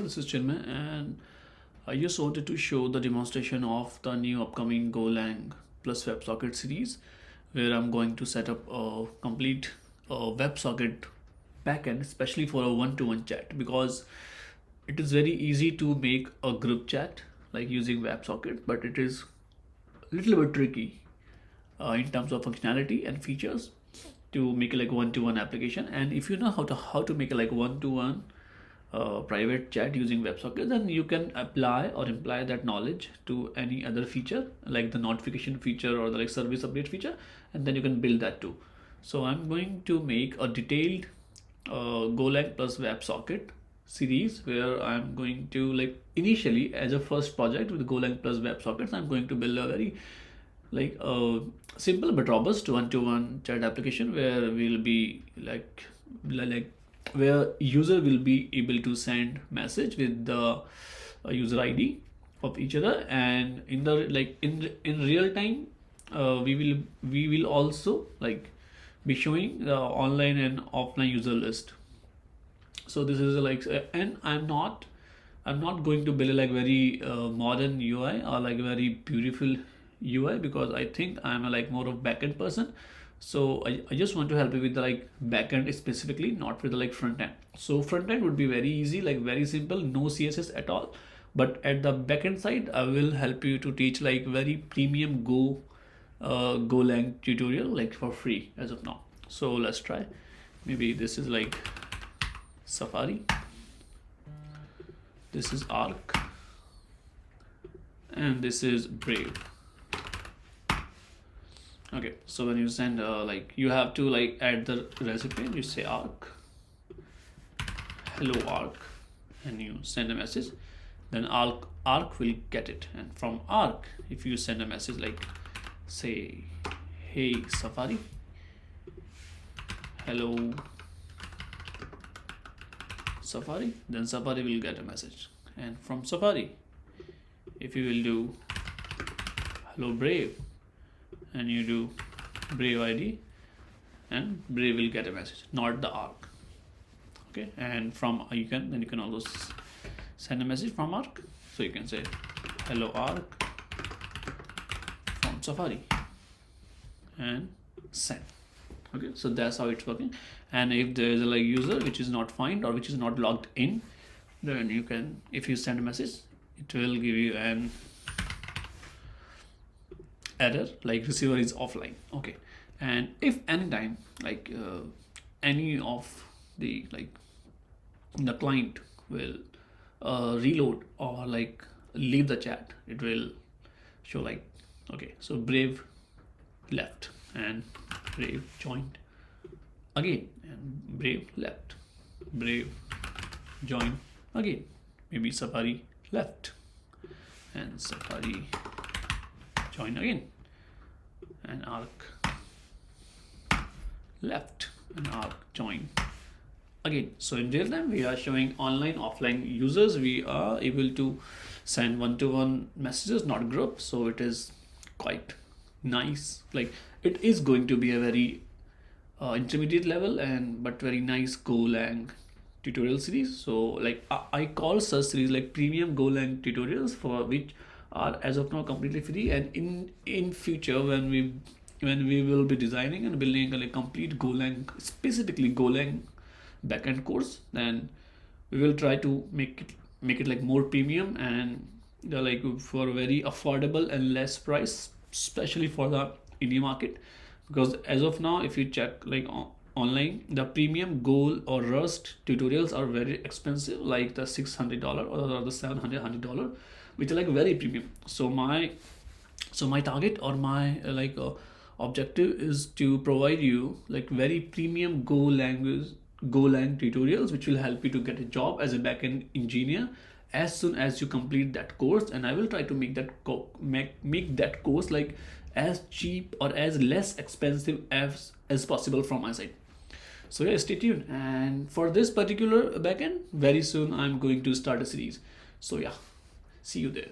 this is Chinmay, and I just wanted to show the demonstration of the new upcoming GOLANG plus WebSocket series, where I'm going to set up a complete WebSocket backend, especially for a one-to-one chat, because it is very easy to make a group chat like using WebSocket, but it is a little bit tricky in terms of functionality and features to make it like one-to-one application. And if you know how to make it like one-to-one private chat using WebSocket, then you can apply or imply that knowledge to any other feature like the notification feature or the like service update feature, and then you can build that too. So I'm going to make a detailed GOLANG plus WebSocket series, where I'm going to, like, initially as a first project with GOLANG plus WebSockets, I'm going to build a very like a simple but robust one-to-one chat application where we'll be like where user will be able to send message with the user ID of each other, and in the in real time we will also like be showing the online and offline user list. So this is like, and I'm not going to build like very modern UI or like very beautiful UI, because I think I'm a like more of backend person. So I just want to help you with the like backend specifically, not with the like front end. So front end would be very easy, like very simple, no CSS at all. But at the backend side, I will help you to teach like very premium GOLANG tutorial like for free as of now. So let's try. Maybe this is like Safari, this is Arc, and this is Brave. Okay, so when you send like you have to like add the recipient, you say Arc, hello Arc, and you send a message, then Arc will get it. And from Arc, if you send a message like say hey Safari, hello Safari, then Safari will get a message. And from Safari, if you will do hello Brave, and you do Brave ID, and Brave will get a message, not the Arc. Okay, and from you can also send a message from Arc. So you can say hello Arc from Safari and send. Okay, so that's how it's working. And if there is a like user which is not found or which is not logged in, then you can, if you send a message, it will give you an error like receiver is offline. Okay, and if anytime like any of the like the client will reload or like leave the chat, it will show like, okay, so Brave left and Brave joined again, and Brave left, Brave joined again. Maybe Safari left and Safari join again, and Arc left and Arc join again. So in real time we are showing online offline users. We are able to send one-to-one messages, not group. So it is quite nice. Like it is going to be a very intermediate level and but very nice GOLANG tutorial series. So like I call such series like premium GOLANG tutorials, for which are as of now completely free. And in future, when we will be designing and building a like complete GOLANG, specifically GOLANG backend course, then we will try to make it like more premium and like for very affordable and less price, especially for the India market. Because as of now, if you check like online, the premium Goal or Rust tutorials are very expensive, like the $600 or the $700, which are like very premium. So my target or my objective is to provide you like very premium GOLANG tutorials, which will help you to get a job as a backend engineer as soon as you complete that course. And I will try to make that make that course like as cheap or as less expensive as possible from my side. So yeah, stay tuned. And for this particular backend, very soon I'm going to start a series. So yeah, see you there.